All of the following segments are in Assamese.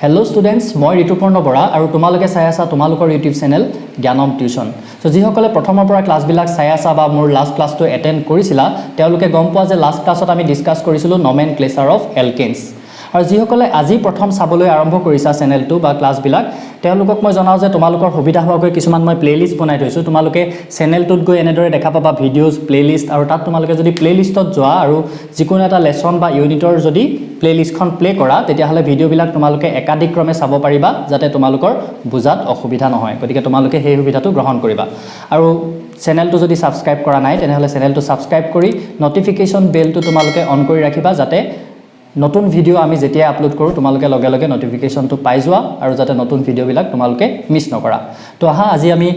Hello students, মই ঋতুপৰ্ণ বৰা আৰু তোমালোকে চাই আছা তোমালোকৰ ইউটিউব চেনেল জ্ঞানম টিউচন। সো যিসকলে প্ৰথমৰ পৰা ক্লাছবিলাক চাই আছা বা মোৰ লাষ্ট ক্লাছটো এটেন্ড কৰিছিলা তেওঁলোকে গম পোৱা যে লাষ্ট ক্লাছত আমি ডিসকাস কৰিছিলো নমেনক্লেচাৰ অফ এলকেনছ। আৰু যিসকলে আজি প্ৰথম চাবলৈ আৰম্ভ কৰিছা চেনেলটো বা ক্লাছবিলাক তেওঁলোকক মই জনাও যে তোমালোকৰ সুবিধা হোৱাকৈ কিছুমান মই প্লেলিষ্ট বনাই থৈছো। তোমালোকে চেনেলটোত গৈ এনেদৰে দেখা পাবা ভিডিওজ প্লেলিষ্ট আৰু তাত তোমালোকে যদি প্লেলিষ্টত যোৱা আৰু যিকোনো এটা লেসন বা ইউনিটৰ যদি প্লেলিষ্টখন প্লে কৰা তেতিয়াহলে ভিডিওবিলাক তোমালোকে একাধিক ক্ৰমে চাব পাৰিবা যাতে তোমালোকৰ বুজাত অসুবিধা নহয়। গতিকে তোমালোকে সেই সুবিধাটো গ্ৰহণ কৰিবা। আৰু চেনেলটো যদি সাবস্ক্ৰাইব কৰা নাই তেনেহলে চেনেলটো সাবস্ক্ৰাইব কৰি নটিফিকেশন বেলটো তোমালোকে অন কৰি ৰাখিবা যাতে নতুন ভিডিও আমি যেতিয়া আপলোড কৰো তোমালোকে লগে লগে নটিফিকেশনটো পাই যোৱা আৰু যাতে নতুন ভিডিওবিলাক তোমালোকে মিছ নকৰা। তো আহা আজি আমি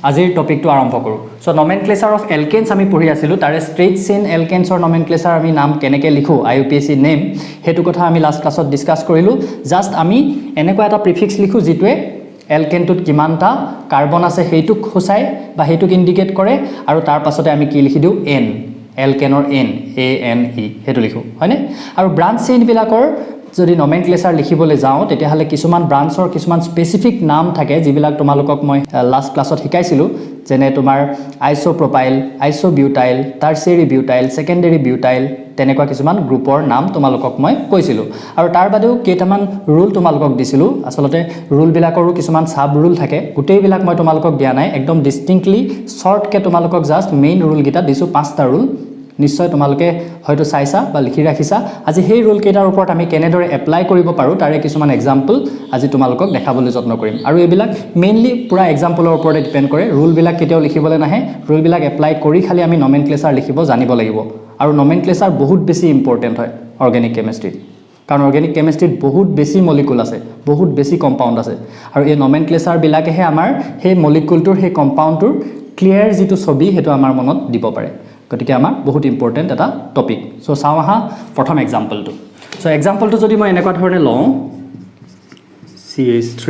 আজিৰ টপিকটো আৰম্ভ কৰো। সো নমেনক্লেচাৰ অফ এলকেনছ আমি পঢ়ি আছিলো তাৰে স্ট্ৰেইট চেইন এলকেনছৰ নমেনক্লেচাৰ আমি নাম কেনেকৈ লিখো IUPAC নেম হেতু কথা আমি লাষ্ট ক্লাছত ডিসকাস কৰিলো। জাস্ট আমি এনেকুৱা এটা প্ৰিফিক্স লিখো যিটোৱে এলকেনটোত কিমানটা কাৰ্বন আছে হেতুক খুচাই বা হেতুক ইন্ডিকেট কৰে আৰু তাৰ পাছতে আমি কি লিখি দিও n এলকেনৰ n ANE হেতু লিখো হয়নে। আৰু ব্ৰাঞ্চ চেইন বিলাকৰ যদি নমেনক্লেচাৰ লিখিবলৈ যাও তেতিয়াহলে কিছুমান ব্ৰাঞ্চৰ কিছুমান স্পেসিফিক নাম থাকে যিবিলাক তোমালোকক মই লাষ্ট ক্লাছত শিকাইছিলো যেনে তোমাৰ আইসোপ্ৰপাইল আইসোবিউটাইল টাৰচিয়াৰি বিউটাইল সেকেন্ডাৰী বিউটাইল তেনেকুৱা কিছুমান গ্ৰুপৰ নাম তোমালোকক মই কৈছিলো। আৰু তাৰ বাদেও কেইটামান ৰুল তোমালোকক দিছিলো। আসলতে ৰুল বিলাকৰো কিছুমান সাব ৰুল থাকে গোটেই বিলাক মই তোমালোকক দিয়া নাই একদম ডিস্টিংক্টলি শৰ্ট কে তোমালোকক জাস্ট মেইন ৰুল গিটা দিছো 5টা ৰুল নিশ্চয় তোমালোকে হয়তো চাইছা বা লিখি ৰাখিছা। আজি সেই ৰুল কেইটাৰ ওপৰত আমি কেনেদৰে এপ্লাই কৰিব পাৰো তাৰে কিছুমান এক্সাম্পল আজি তোমালোকক দেখাবলৈ যত্ন কৰিম। আৰু এইবিলাক মেইনলি পুৰা এক্সাম্পলৰ ওপৰতে ডিপেন্ড কৰে। ৰুল বিলাক কেতিয়াও লিখিবলৈ নাহে ৰুল বিলাক এপ্লাই কৰি খালি আমি নমেনক্লেচাৰ লিখিব জানিব লাগিব। আৰু নমেনক্লেচাৰ বহুত বেছি ইম্পৰ্টেন্ট হয় অৰ্গেনিক কেমিষ্ট্ৰিত কাৰণ অৰ্গেনিক কেমিষ্ট্ৰিত বহুত বেছি মলিকুল আছে বহুত বেছি কম্পাউণ্ড আছে আৰু এই নমেনক্লেচাৰ বিলাকেহে আমাৰ সেই মলিকুলটোৰ সেই কম্পাউণ্ডটোৰ ক্লিয়াৰ যিটো ছবি হেতু আমাৰ মনত দিব পাৰে। গতিকে আমাৰ বহুত ইম্পৰ্টেন্ট এটা টপিক। সো চাও আহা প্ৰথম এক্সাম্পলটো। সো এক্সাম্পলটো যদি মই এনেকুৱা ধৰণে লওঁ CH3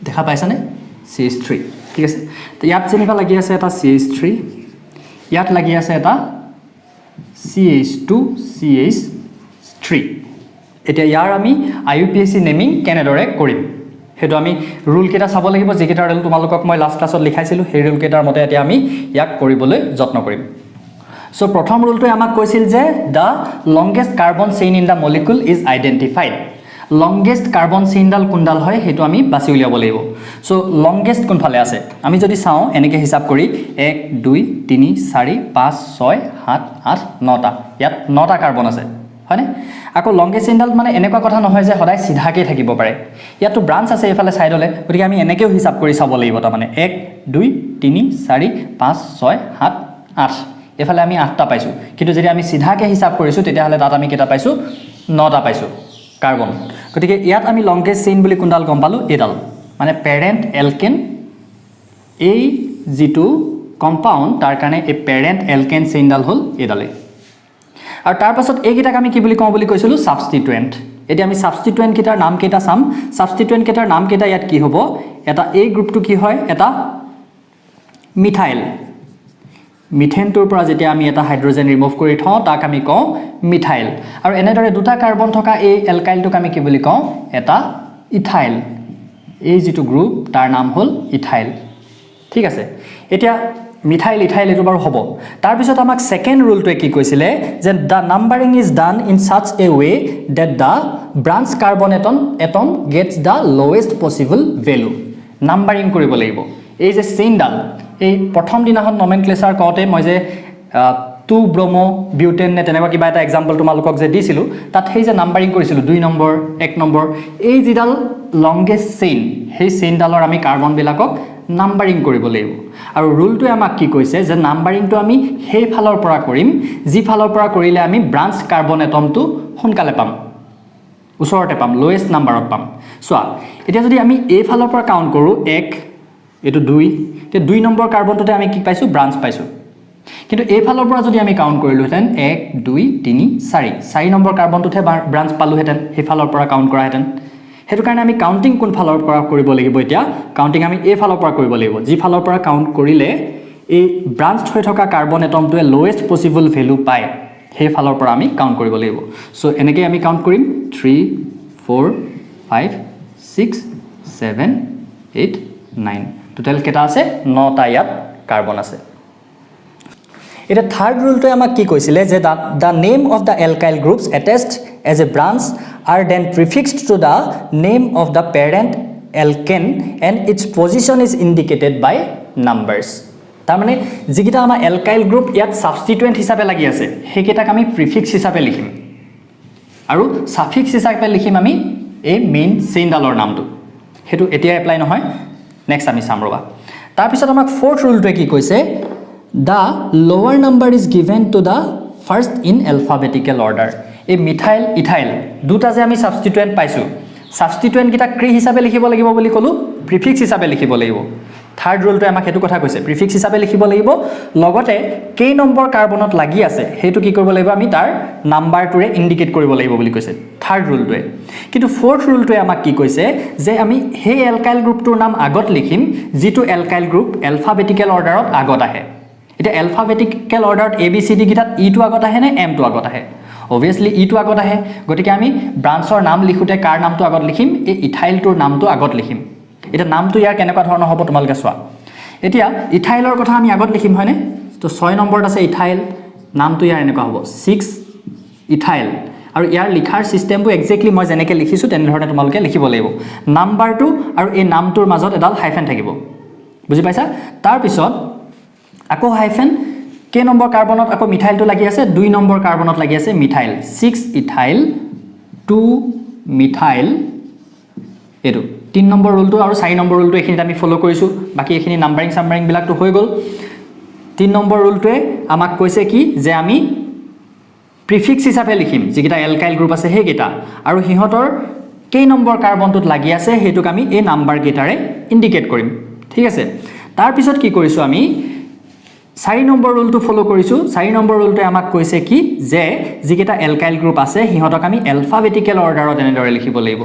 দেখা পাইছানে CH3 ঠিক আছে। তো ইয়াত যেনিবা লাগি আছে এটা CH3 ইয়াত লাগি আছে এটা CH2 CH3 এতিয়া ইয়াৰ আমি IUPAC নেমিং কেনেদৰে কৰিম হেতু আমি ৰুল কেইটা চাব লাগিব যেকেইটা ৰুল তোমালোকক মই লাষ্ট ক্লাছত লিখাইছিলো সেই ৰুল কেইটাৰ মতে এতিয়া আমি ইয়াক কৰিবলৈ যত্ন কৰিম। সো প্ৰথম ৰুলটোৱে আমাক কৈছিল যে the longest carbon chain in the molecule is identified। Longest carbon চেইনডাল কোনডাল হয় হেতু আমি বাছি উলিয়াব লাগিব। সো লংগেষ্ট কোনফালে আছে আমি যদি চাও এনেকে হিসাব কৰি 1 2 3 4 5 6 7 8 9টা ইয়াত 9টা কাৰ্বন আছে হয়নে। আকৌ লংগেষ্ট চেইনডাল মানে এনেকুৱা কথা নহয় যে সদায় সিধাকে থাকিব পাৰে ইয়াতো ব্ৰাঞ্চ আছে এফালে সাইডলে গতিকে আমি এনেকেও হিসাব কৰি চাব লাগিব তা মানে 1 2 3 4 5 6 7 8 এফালে আমি 8টা পাইছো কিন্তু যদি আমি সিধাকে হিসাব কৰিছো তেতিয়াহলে তাত আমি কেটা পাইছো 9টা পাইছো কাৰ্বন। গতিকে ইয়াত আমি লংগেষ্ট চেইন বুলি কোনডাল গম পালো এডাল মানে প্যাৰেন্ট এলকেন এই যেটো কম্পাউণ্ড তাৰ কাৰণে এই প্যাৰেন্ট এলকেন চেইনডাল হল এডালে। আৰু তাৰ পাছত এই কিটাক আমি কি বুলি কওঁ বুলি কৈছিলো সাবস্টিটুয়েন্ট। এতিয়া আমি সাবস্টিটুয়েন্ট কিটাৰ নাম কেটা চাম। সাবস্টিটুয়েন্ট কিটাৰ নাম কেটা ইয়াত কি হ'ব এটা এই গ্ৰুপটো কি হয় এটা মিথাইল মিথেনটোৰ পৰা যেতিয়া আমি এটা হাইড্ৰোজেন ৰিমুভ কৰি থওঁ তাক আমি কওঁ মিথাইল। আৰু এনেদৰে দুটা কাৰ্বন থকা এই এলকাইলটোক আমি কি বুলি কওঁ এটা ইথাইল। এই যেটো গ্ৰুপ তাৰ নাম হল ইথাইল ঠিক আছে। এতিয়া মিথাইল ইথাইল এটো বাৰু হ'ব। তাৰ পিছত আমাক সেকেন্ড ৰুলটোৱে কি কৈছিলে যে the numbering is done in such a way that the branch carbon atom gets the lowest possible value। Numbering কৰিব লাগিব এই যে চেইনডাল এই প্ৰথম দিনাখন নমেনক্লেচাৰ কওঁতে মই যে 2 ব্ৰমো বিউটেন নে তেনেকুৱা কিবা এটা এক্সাম্পল তোমালোকক যে দিছিলো তাত সেই যে নাম্বাৰিং কৰিছিলো 2 নম্বৰ 1 নম্বৰ এই যিডাল লংগেষ্ট চেইন সেই চেইনডালৰ আমি কাৰ্বন বিলাকক নাম্বাৰিং কৰিব লাগিব। আৰু ৰুলটোৱে আমাক কি কৈছে যে নাম্বাৰিংটো আমি সেই ফালৰ পৰা কৰিম যি ফালৰ পৰা কৰিলে আমি ব্ৰাঞ্চ কাৰ্বন এটমটো সোনকালে পাম ওচৰতে পাম লোয়েষ্ট নাম্বাৰত পাম। সোৱা এতিয়া যদি আমি এই ফালৰ পৰা কাউন্ট কৰো 1 এটো 2 তে 2 নম্বৰ কাৰ্বনটোতে আমি কি পাইছো ব্ৰাঞ্চ পাইছো কিন্তু এই ফালৰ পৰা যদি আমি কাউন্ট কৰিলোহেঁতেন 1 2 3 4 4 নম্বৰ কাৰ্বনটোহে ব্ৰাঞ্চ পালোহেঁতেন সেই ফালৰ পৰা কাউন্ট কৰাহেঁতেন হেতু কাৰণে আমি কাউন্টিং কোন ফালৰ পৰা কৰিব লাগিব এতিয়া কাউন্টিং আমি এই ফালৰ পৰা কৰিব লাগিব যি ফালৰ পৰা কাউন্ট কৰিলে এই ব্ৰাঞ্চ হৈ থকা কাৰ্বন এটমটোৱে লোৱেষ্ট পসিবল ভ্যালু পায় সেই ফালৰ পৰা আমি কাউন্ট কৰিব লাগিব সো এনেকৈ আমি কাউন্ট কৰিম 3 4 5 6 7 8 9 টোটাল কেটা আছে 9টা ইয়াত কাৰ্বন আছে এটা থাৰ্ড ৰুলটোৱে আমাক কি কৈছিলে যে the name of the alkyl groups attached as a branch are then prefixed to the name of the parent alkane and its position is indicated by numbers তাৰ মানে যিকিটা আমাৰ alkyl group ইয়াত substituent হিচাপে লাগি আছে হেকেটাক আমি prefix হিচাপে লিখিম আৰু suffix হিচাপে লিখিম আমি এই মেইন চেইনডালৰ নামটো হেতু এতিয়া এপ্লাই নহয় নেক্সট আমি চাম ৰবা তাৰ পিছত আমাক ফৰ্থ ৰুলটোৱে কি কৈছে the lower number is given to the first in alphabetical order a methyl ethyl দুটা যে আমি সাবস্টিটুয়েন্ট পাইছো সাবস্টিটুয়েন্ট কিটা ক্রি হিসাবে লিখিব লাগিব বুলি কলো প্রিফিক্স হিসাবে লিখিব লাগিব থার্ড রুলটো আমাক হেতু কথা কৈছে প্রিফিক্স হিসাবে লিখিব লাগিব লগতে কে নম্বৰ কাৰ্বনত লাগি আছে হেতু কি কৰিব লাগিব আমি তাৰ নাম্বাৰটোৰে ইন্ডিকেট কৰিব লাগিব বুলি কৈছে থাৰ্ড ৰুলটোৱে কিন্তু ফোৰ্থ ৰুলটোৱে আমাক কি কৈছে যে আমি হে এলকাইল গ্ৰুপটোৰ নাম আগত লিখিম যেটো এলকাইল গ্ৰুপ এলফাবেটিক্যাল অৰ্ডাৰত আগত আহে এটা এলফাবেটিক্যাল অৰ্ডাৰত A B C D গিটাত E two আগত আহে নে এম টু আগত আহে obviously ই টু আগত আহে গতিকে আমি ব্ৰাঞ্চৰ নাম লিখোতে কাৰ নামটো আগত লিখিম এই ইথাইলটোৰ নামটো আগত লিখিম এটা নামটো ইয়াৰ কেনেকুৱা ধৰণৰ হ'ব তোমালকে চোৱা এতিয়া ইথাইলৰ কথা আমি আগত লিখিম হয়নে তো 6 নম্বৰত আছে ইথাইল নামটো ইয়াৰ এনেকুৱা হ'ব 6 ইথাইল আৰু ইয়াৰ লিখাৰ সিস্টেমটো এক্স্যাক্টলি মই যেনেকৈ লিখিছো তেনে ধৰণে তোমালকে লিখিব লাগিব নাম্বাৰটো আৰু এই নামটোৰ মাজত এডাল হাইফেন থাকিব বুজি পাইছা তাৰ পিছত আকৌ হাইফেন কে নম্বৰ কাৰ্বনত আকৌ মিথাইলটো লাগি আছে 2 নম্বৰ কাৰ্বনত লাগি আছে মিথাইল 6 ইথাইল 2 মিথাইল এটো 3 নম্বৰ ৰুলটো আৰু 4 নম্বৰ ৰুলটো এখিনিত আমি ফলো কৰিছো বাকি এখিনি নাম্বাৰিং সাম্বাৰিং বিলাকটো হৈ গল 3 নম্বৰ ৰুলটোৱে আমাক কৈছে কি যে আমি প্ৰিফিক্স হিচাপে লিখিম যিকিটা এলকাইল গ্ৰুপ আছে হেকিটা আৰু হিহতৰ কে নম্বৰ কাৰ্বনটোত লাগি আছে হেতুক আমি এই নাম্বাৰ গিটাৰে ইন্ডিকেট কৰিম ঠিক আছে তাৰ পিছত কি কৰিছো আমি 4 নম্বৰ ৰুলটো ফলো কৰিছো 4 নম্বৰ ৰুলটোৱে আমাক কৈছে কি যে যিকিটা এলকাইল গ্ৰুপ আছে হিহতক আমি এলফাবেটিক্যাল অৰ্ডাৰত এনেদৰে লিখিব লাগিব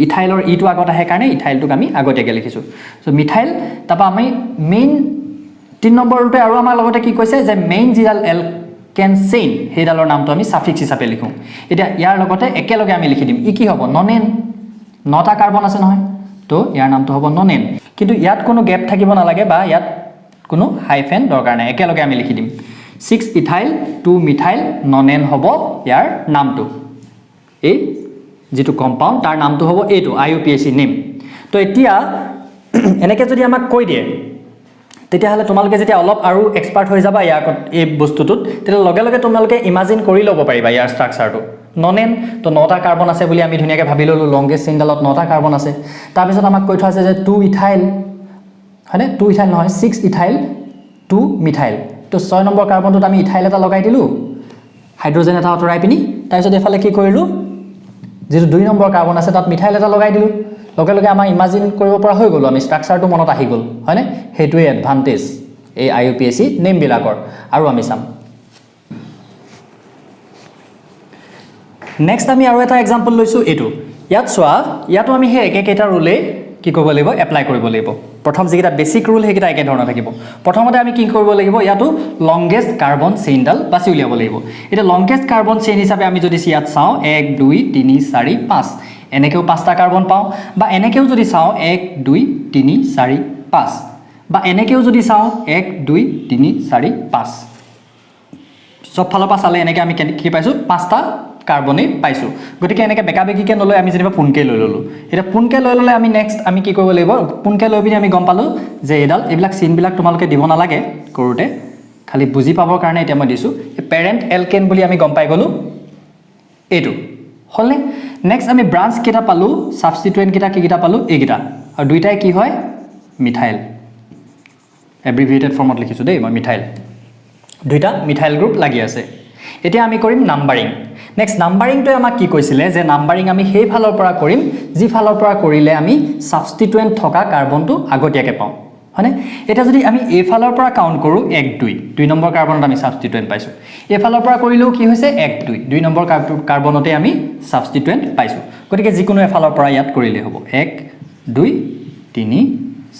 ইথাইলৰ ই টু আগত আহে কাৰণে ইথাইলটোক আমি আগতীয়াকৈ লিখিছো সো মিথাইল তাপা আমি মেইন 3 নম্বৰ ৰুলটোৱে আৰু আমাৰ লগতে কি কৈছে যে মেইন জিডাল এলকেন চেইন হেডালৰ নামটো আমি সাফিক্স হিচাপে লিখো এতিয়া ইয়াৰ লগতে একেলগে আমি লিখি দিম ই কি হ'ব ননেন 9টা কাৰ্বন আছে নহয় তো ইয়াৰ নামটো হ'ব ননেন কিন্তু ইয়াত কোনো গ্যাপ থাকিব নালাগে বা ইয়াত কোনো হাইফেন দৰকাৰ নাই একেলগে আমি লিখি দিম 6 ইথাইল 2 মিথাইল ননেন হ'ব ইয়াৰ নামটো এই যেটো কম্পাউন্ড তাৰ নামটো হ'ব এটো আইইউপিএসি নেম তো এতিয়া এনেকে যদি আমাক কৈ দিয়ে তেতিয়া হলে তোমালকে যেতিয়া অলপ আৰু এক্সপাৰ্ট হৈ যাবা ইয়াৰ এই বস্তুটোত তেতিয়া লগে লগে তোমালকে ইমাজিন কৰি ল'ব পাৰিবা ইয়াৰ ষ্ট্ৰাকচাৰটো ননেন তো 9টা কাৰ্বন আছে বুলি আমি ধুনিয়াকে ভাবি ললো লংগেষ্ট চেইনডালত 9টা কাৰ্বন আছে তাৰ পিছত আমাক কৈ থোৱা আছে যে 2 ইথাইল হয়নে 2 ইথাইল নহয় 6 ইথাইল 2 মিথাইল তো 6 নম্বৰ কাৰ্বনটোত আমি ইথাইল এটা লগাই দিলো হাইড্ৰোজেন এটা আঁতৰাই পিনি তাৰ পিছত এফালে কি কৰিলো যেটো 2 নম্বৰ কাৰ্বন আছে তাত মিথাইল এটা লগাই দিলো লগে লগে আমাৰ ইমাজিন কৰিব পৰা হৈ গল আমি ষ্ট্ৰাকচাৰটো মনত আহি গল হয়নে হেতুৱে এডভান্টেজ এই আইইউপিএসি নেম বিলাকৰ আৰু আমি চাম নেক্সট আমি আৰু এটা एग्जांपल লৈছো এটো ইয়াত চোৱা ইয়াতো আমি হে একেকেটা ৰুলে কি কৰিব লাগিব এপ্লাই কৰিব লাগিব প্ৰথম যিটা বেসিক ৰুল হেকিটা একে ধৰণৰ থাকিব প্ৰথমতে আমি কি কৰিব লাগিব ইয়াতো লংগেষ্ট কাৰ্বন চেইনডাল বাছি উলিয়াব লাগিব এটা লংগেষ্ট কাৰ্বন চেইন হিচাপে আমি যদি ইয়াত চাও 1 2 3 4 5 এনেকেও 5টা কাৰ্বন পাও বা এনেকেও যদি চাও 1 2 3 4 5 বা এনেকেও যদি চাও 1 2 3 4 5 সব ফালৰ পৰা চালে এনেকে আমি কি পাইছো 5টা কাৰ্বনে পাইছো গতিকে এনেকে বেকাবেকিকে নলৈ আমি যেনিবা পুনকে লৈ ললো এটা পুনকে লৈ ললে আমি নেক্সট আমি কি কৰিব লাগিব পুনকে লৈ পিনি আমি গম পালো যে এডাল এবিলাক সিন বিলাক তোমালকে দিব নালাগে কৰোতে খালি বুজি পাবৰ কাৰণে এটা মই দিছো পেৰেন্ট এলকেন বুলি আমি গম পাই গলো এটো হলে নেক্সট আমি ব্ৰাঞ্চ কেটা পালো সাবস্টিটুয়েন্ট কেটা কি কেটা পালো এগিটা আৰু দুইটাই কি হয় মিথাইল এব্ৰিভিয়েটেড ফৰ্মত লিখিছো দেই মই মিথাইল দুইটা মিথাইল গ্ৰুপ লাগি আছে এতিয়া আমি কৰিম নাম্বাৰিং নেক্সট নাম্বাৰিং তো আমাক কি কৈছিলে যে নাম্বাৰিং আমি সেই ফালৰ পৰা কৰিম যি ফালৰ পৰা কৰিলে আমি সাবস্টিটুয়েন্ট থকা কাৰ্বনটো আগতীয়াকে পাও হয়নে এটা যদি আমি এফালৰ পৰা কাউন্ট কৰো 1 2 2 নম্বৰ কাৰ্বনত আমি সাবস্টিটুয়েন্ট পাইছো এফালৰ পৰা কৰিলেও কি হৈছে 1 2 2 নম্বৰ কাৰ্বনতে আমি সাবস্টিটুয়েন্ট পাইছো গতিকে যিকোনো এফালৰ পৰা ইয়াত কৰিলে হ'ব 1 2 3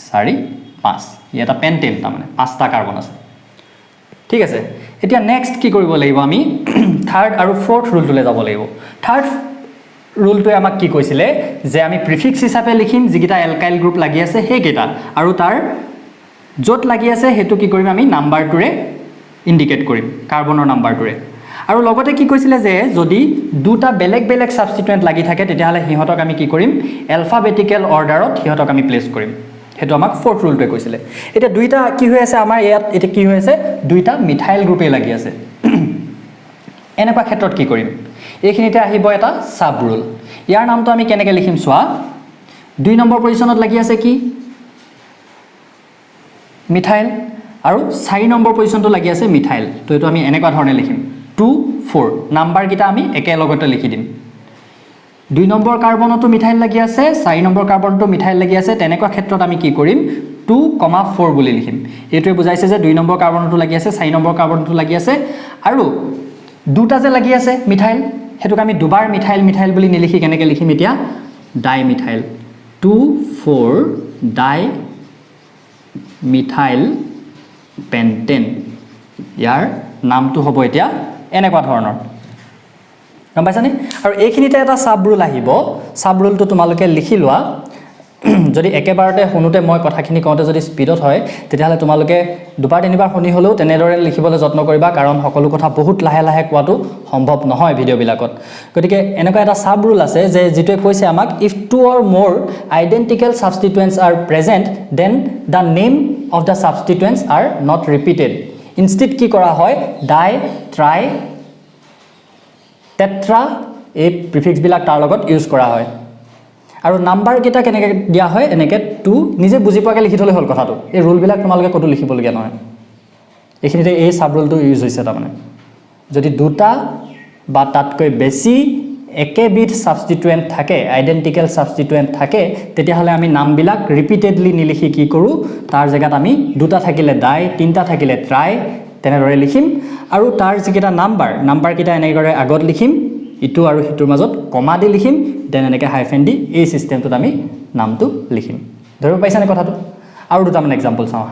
4 5 এটা পেন্টেন তাৰ মানে পাঁচটা কাৰ্বন আছে ঠিক আছে এতিয়া নেক্সট কি কৰিব লাগিব আমি থাৰ্ড আৰু ফোৰ্থ ৰুলটোলে যাব লাগিব থাৰ্ড ৰুলটোৱে আমাক কি কৈছিলে যে আমি প্ৰিফিক্স হিচাপে লিখিম যিকিটা এলকাইল গ্ৰুপ লাগি আছে হেকেটা আৰু তাৰ য'ত লাগি আছে হেতু কি কৰিম আমি নাম্বাৰটোৰে ইন্ডিকেট কৰিম কাৰ্বনৰ নাম্বাৰটোৰে আৰু লগতে কি কৈছিলে যে যদি দুটা বেলেগ বেলেগ সাবস্টিটুয়েন্ট লাগি থাকে তেতিয়াহলে হিহতক আমি কি কৰিম এলফাবেটিক্যাল অৰ্ডাৰত হিহতক আমি প্লেস কৰিম হেতু আমাক ফোৰ্থ ৰুলটোৱে কৈছিলে এটা দুইটা কি হৈ আছে আমাৰ ইয়াত এটা কি হৈ আছে দুইটা মিথাইল গ্ৰুপে লাগি আছে এনেকুৱা ক্ষেত্ৰত কি কৰিম এইখিনিতে আহিব এটা সাব ৰুল ইয়াৰ নামটো আমি কেনেকৈ লিখিম সোৱা 2 নম্বৰ পজিশনত লাগি আছে কি মিথাইল আৰু 4 নম্বৰ পজিশনটো লাগি আছে মিথাইল তো এটো আমি এনেকুৱা ধৰণে লিখিম 2 4 নাম্বাৰ কিটা আমি একেলগতে লিখি দিম 2 নম্বৰ কাৰ্বনটো মিথাইল লাগি আছে 4 নম্বৰ কাৰ্বনটো মিথাইল লাগি আছে তেনেকুৱা ক্ষেত্ৰত আমি কি কৰিম 2, 4 বুলি লিখিম এটোৱে বুজাইছে যে 2 নম্বৰ কাৰ্বনটো লাগি আছে 4 নম্বৰ কাৰ্বনটো লাগি আছে আৰু দুটা যে লাগি আছে মিথাইল হেতুক আমি দুবাৰ মিথাইল মিথাইল বুলি নিলিখি কেনেকৈ লিখিম এতিয়া dimethyl 2 4 dimethyl pentane ইয়াৰ নামটো হ'ব এতিয়া এনেকুৱা ধৰণৰ গম পাইছানে আৰু এইখিনিতে এটা সাব ৰুল আহিব সাব ৰুলটো তোমালোকে লিখি লোৱা যদি একেবাৰতে শুনোতে মই কথাখিনি কওঁতে যদি স্পিডত হয় তেতিয়াহলে তোমালোকে দুবাৰ তিনিবাৰ শুনি হলেও তেনেদৰে লিখিবলৈ যত্ন কৰিবা কাৰণ সকলো কথা বহুত লাহে লাহে কোৱাটো সম্ভৱ নহয় ভিডিও বিলাকত গতিকে এনেকুৱা এটা সাব ৰুল আছে যে যেটোৱে কৈছে আমাক if two or more identical substituents are present then the name of the substituents are not repeated instead কি কৰা হয় ডাই ট্ৰাই টেট্ৰা এই প্ৰিফিক্স বিলাক তাৰ লগত ইউজ কৰা হয় আৰু নাম্বাৰ কিটা কেনেকৈ দিয়া হয় এনেকৈ 2 নিজে বুজি পোৱাকৈ লিখি থলে হল কথাটো এই ৰুল বিলাক তোমালোকে কত লিখিব লগা নহয় এইখিনিতে এই সাব ৰুলটো ইউজ হৈছে তাৰ মানে যদি দুটা বা তাতকৈ বেছি একেবিধ সাবস্টিটুয়েন্ট থাকে আইডেন্টিক্যাল সাবস্টিটুয়েন্ট থাকে তেতিয়াহলে আমি নামবিলাক ৰিপিটেডলি নিলিখি কি কৰো তাৰ জায়গাত আমি দুটা থাকিলে ডাই তিনটা থাকিলে ট্ৰাই তেনেদৰে লিখিম আৰু তাৰ যিকেটা নাম্বাৰ কিটা এনেকৈ আগত লিখিম ইটো আৰু হিটোৰ মাজত কমা দি লিখিম দেন এনেকৈ হাইফেন দি এই সিস্টেমটোত আমি নামটো লিখিম ধৰিব পাইছানে কথাটো আৰু দুটা মান এক্সাম্পল চাওঁ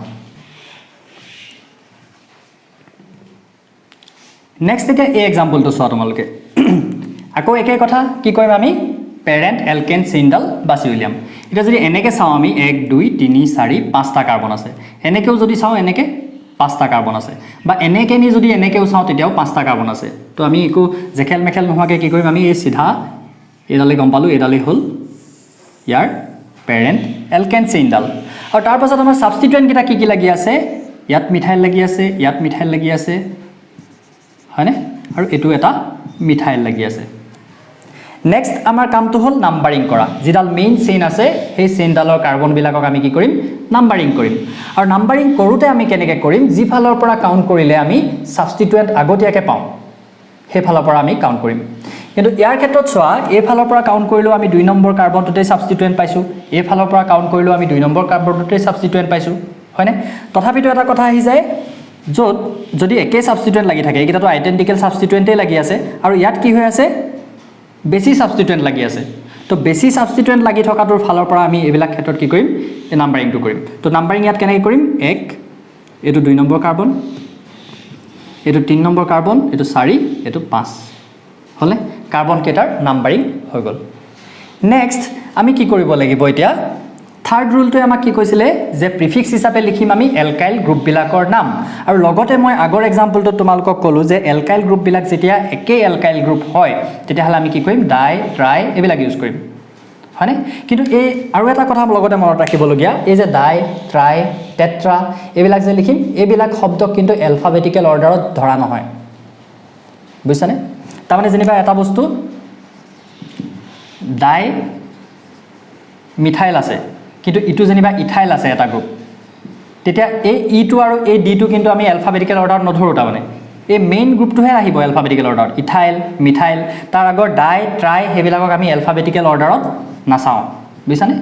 নেক্সট এটা এই এক্সাম্পলটো চাওঁ তোমালোকে আকৌ একে কথা কি কৰিম আমি পেৰেন্ট এলকেন চেইনডাল বাছি উলিয়াম এটা যদি এনেকৈ চাওঁ আমি 1 2 3 4 5টা কাৰ্বন আছে এনেকেও যদি চাওঁ এনেকৈ 5টা কাৰ্বন আছে বা এনেকৈ নি যদি এনেকেও চাওঁ তেতিয়াও 5টা কাৰ্বন আছে তো আমি একো জেখেল মেখেল নোহোৱাকৈ কি কৰিম আমি এই সিধা এডালে গম পালো এডালে হল ইয়াৰ পেৰেন্ট এলকেন চেইনডাল আৰু তাৰ পাছত আমাৰ সাবস্টিটুয়েন্ট কিটা কি লাগি আছে ইয়াত মিথাইল লাগি আছে ইয়াত মিথাইল লাগি আছে হয়নে আৰু এটো এটা মিথাইল লাগি আছে নেক্সট আমাৰ কামটো হল নাম্বাৰিং কৰা যিডাল মেইন চেইন আছে সেই চেইনডালৰ কাৰ্বন বিলাকক আমি কি কৰিম নাম্বাৰিং কৰিম আৰু নাম্বাৰিং কৰোতে আমি কেনেকৈ কৰিম যি ফালৰ পৰা কাউন্ট কৰিলে আমি সাবস্টিটুয়েন্ট আগতীয়াকৈ পাওঁ সেই ফালৰ পৰা আমি কাউন্ট কৰিম কিন্তু ইয়াৰ ক্ষেত্ৰত চোৱা এই ফালৰ পৰা কাউন্ট কৰিলো আমি 2 নম্বৰ কাৰ্বনটোতে সাবস্টিটুয়েন্ট পাইছো এই ফালৰ পৰা কাউন্ট কৰিলো আমি 2 নম্বৰ কাৰ্বনটোতে সাবস্টিটুয়েন্ট পাইছো হয়নে তথাপিতো এটা কথা আহি যায় য'ত যদি একে সাবস্টিটুয়েন্ট লাগি থাকে এইকেইটাটো আইডেন্টিক্যাল সাবস্টিটুয়েন্টে লাগি আছে আৰু ইয়াত কি হৈ আছে বেছি সাবস্টিটুয়েন্ট লাগি আছে তো বেছি সাবস্টিটুয়েন্ট লাগি থকাটোৰ ফালৰ পৰা আমি এইবিলাক ক্ষেত্ৰত কি কৰিম এই নাম্বাৰিংটো কৰিম তো নাম্বাৰিং ইয়াত কেনেকৈ কৰিম 1 এটো 2 নম্বৰ কাৰ্বন এটো 3 নম্বৰ কাৰ্বন এটো 4 এটো 5 হলে কাৰ্বন কেটাৰ নাম্বাৰিং হৈ গল নেক্সট আমি কি কৰিব লাগিব এতিয়া থাৰ্ড ৰুলটোৱে আমাক কি কৈছিলে যে প্ৰিফিক্স হিচাপে লিখিম আমি এলকাইল গ্ৰুপ বিলাকৰ নাম আৰু লগতে মই আগৰ এক্সাম্পলটো তোমালোকক ক'লো যে এলকাইল গ্ৰুপ বিলাক যেতিয়া একে এলকাইল গ্ৰুপ হয় তেতিয়াহলে আমি কি কৰিম ডাই ট্ৰাই এইবিলাক ইউজ কৰিম হয়নে কিন্তু এই আৰু এটা কথা লগতে মনত ৰাখিবলগীয়া এই যে ডাই ট্ৰাই টেট্ৰা এইবিলাক যে লিখিম এইবিলাক শব্দক কিন্তু এলফাবেটিক্যাল অৰ্ডাৰত ধৰা নহয় বুজিছানে তাৰমানে যেনিবা এটা বস্তু ডাই মিথাইল আছে কিন্তু ইটো যেনিবা ইথাইল আছে এটা গ্ৰুপ তেতিয়া এই ইটো আৰু এই ডিটো কিন্তু আমি এলফাবেটিক্যাল অৰ্ডাৰত নধৰো তাৰমানে এই মেইন গ্ৰুপটোহে আহিব এলফাবেটিক্যাল অৰ্ডাৰত ইথাইল মিথাইল তাৰ আগৰ ডাই ট্ৰাই হেবিলাকক আমি এলফাবেটিক্যাল অৰ্ডাৰত নাচাওঁ বুজিছানে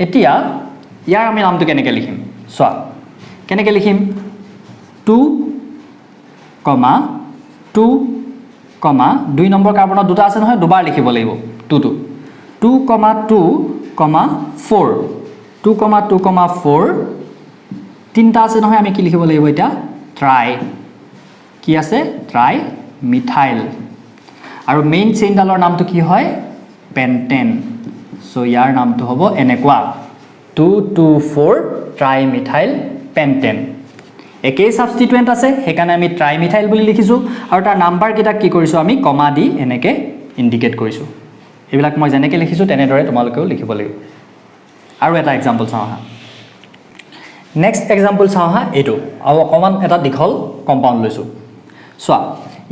এতিয়া ইয়াৰ আমি নামটো কেনেকৈ লিখিম চোৱা কেনেকৈ লিখিম 2, 2, 2 নম্বৰ কাৰ্বনত দুটা আছে নহয় দুবাৰ লিখিব লাগিব 2, 2, 2, 4, 2, 2, 4 তিনিটা আছে নহয় আমি কি লিখিব লাগিব এতিয়া ট্ৰাই কি আছে ট্ৰাই মিথাইল আৰু মেইন চেইনডালৰ নামটো কি হয় পেন্টেন সো ইয়াৰ নামটো হ'ব এনেকুৱা 2, 2, 4 ট্ৰাই মিথাইল পেন্টেন একেই সাবস্টিটুয়েন্ট আছে সেইকাৰণে আমি ট্ৰাই মিথাইল বুলি লিখিছো আৰু তাৰ নাম্বাৰ কেইটা কি কৰিছো আমি কমা দি এনেকে ইন্ডিকেট কৰিছো এইবিলাক মই যেনেকৈ লিখিছো তেনেদৰে তোমালোকেও লিখিব লাগিব আৰু এটা এক্সাম্পল চাওঁ হা নেক্সট এক্সাম্পল চাওঁ হা এইটো আৰু অকমান এটা দীঘল কম্পাউণ্ড লৈছো চোৱা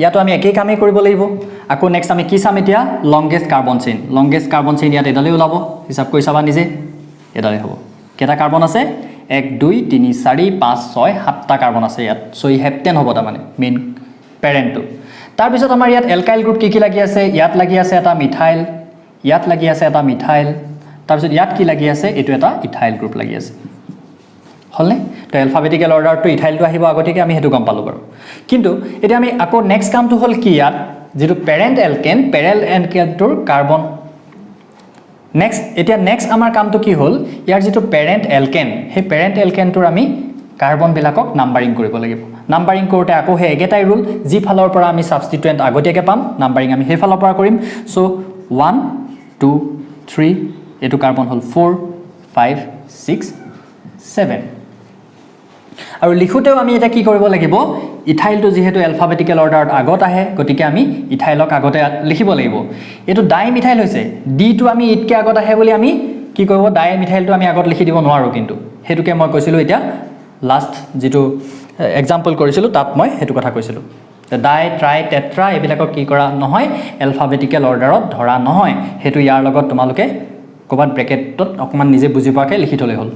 ইয়াতো আমি একেই কামেই কৰিব লাগিব আকৌ নেক্সট আমি কি চাম এতিয়া লংগেষ্ট কাৰ্বন চেইন ইয়াত এডালে ওলাব হিচাপ কৰি চাবা নিজে এডালে হ'ব কেটা কাৰ্বন আছে 1 2 3 4 5 6 7টা কাৰ্বন আছে ইয়াত সো ই হেপ্টেন হ'ব তাৰ মানে মেইন প্যাৰেন্টটো তাৰ পিছত আমাৰ ইয়াত এলকাইল গ্ৰুপ কি লাগি আছে ইয়াত লাগি আছে এটা মিথাইল ইয়াত লাগি আছে এটা মিথাইল তাৰ পিছত ইয়াত কি লাগি আছে এটো এটা ইথাইল গ্ৰুপ লাগি আছে হলনে তো এলফাবেটিক্যাল অৰ্ডাৰটো ইথাইলটো আহিব আগতেকে আমি হেতু গম পালো বাৰু কিন্তু এতিয়া আমি আকৌ নেক্সট কামটো হল কি ইয়াত যেটো প্যাৰেন্ট এলকেনটোৰ কাৰ্বন নেক্সট আমাৰ কামটো কি হল ইয়াৰ যেটো প্যাৰেন্ট এলকেন হে প্যাৰেন্ট এলকেনটোৰ আমি কাৰ্বন বিলাকক নাম্বাৰিং কৰিব লাগিব নাম্বাৰিং কৰোতে আকৌ হে একেটাই ৰুল জি ফালৰ পৰা আমি সাবস্টিটুয়েন্ট আগতীয়াকে পাম নাম্বাৰিং আমি হে ফালৰ পৰা কৰিম সো 1 2 3 এটো কাৰ্বন হল 4 5 6 7 আৰু লিখোতেও আমি এটা কি কৰিব লাগিব ইথাইলটো যেহেতু এলফাবেটিক্যাল অৰ্ডাৰত আগত আহে গতিকে আমি ইথাইলক আগতে লিখিব লাগিব এটো ডাইমিথাইল হৈছে ডি টো আমি ইতকে আগত আহে বুলি আমি কি কৰিব ডাইমিথাইলটো আমি আগত লিখি দিব নোৱাৰো কিন্তু হেতুকে মই কৈছিলো এতিয়া লাষ্ট যেটো এক্সাম্পল কৰিছিলো তাত মই হেতু কথা কৈছিলো ডাই ট্ৰাই টেট্ৰা এবিলাকক কি কৰা নহয় এলফাবেটিক্যাল অৰ্ডাৰত ধৰা নহয় হেতু ইয়াৰ লগত তোমালোকে কবাত ব্ৰেকেটত অকমান নিজে বুজি পাকে লিখি থলে হল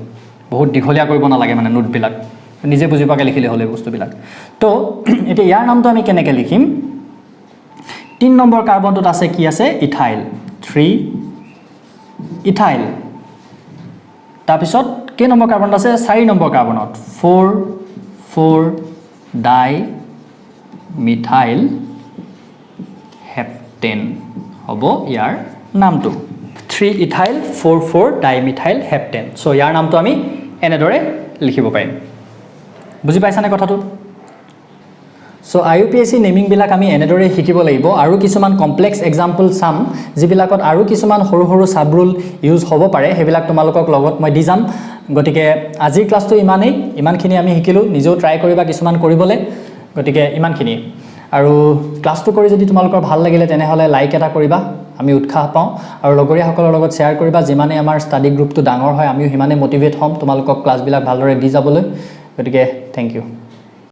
বহুত দীঘলীয়া কৰিব নালাগে মানে নোট বিলাক নিজে বুজি পাকে লিখিলে হলে বস্তুবিলাক তো এটা ইয়াৰ নামটো আমি কেনেকৈ লিখিম 3 নম্বৰ কাৰ্বনটোত আছে কি আছে ইথাইল 3 ইথাইল তাৰ পিছত কে নম্বৰ কাৰ্বন আছে 4 নম্বৰ কাৰ্বনত 4 4 ডাই মিথাইল হেপ্টেন হ'ব ইয়াৰ নামটো 3 ethyl 4 4 dimethyl heptane so ইয়াৰ নামটো আমি এনেদৰে লিখিব পাৰিম বুজি পাইছানে কথাটো সো আইইউপিএসসি নেমিং বিলাক আমি এনেদৰে শিকিব লাগিব আৰু কিছুমান কমপ্লেক্স এক্সাম্পল সাম যিবিলাকত আৰু কিছুমান সৰু সৰু সাব ৰুল ইউজ হ'ব পাৰে হেবিলাক তোমালোকক লগত মই দি যাম গতিকে আজিৰ ক্লাছটো ইমানখিনি আমি শিকিলো নিজেও ট্ৰাই কৰিবা কিছুমান কৰিবলে গতিকে ইমানখিনি আৰু ক্লাছটো কৰি যদি তোমালোকৰ ভাল লাগিলে তেনেহলে লাইক এটা কৰিবা আমি উৎসাহ পাওঁ আৰু লগৰীয়াসকলৰ লগত শেয়াৰ কৰিবা যিমানে আমাৰ ষ্টাডি গ্ৰুপটো ডাঙৰ হয় আমিও হিমানে মোটিভেট হ'ম তোমালোকক ক্লাছবিলাক ভালদৰে দি যাবলৈ গতিকে থ্যাংক ইউ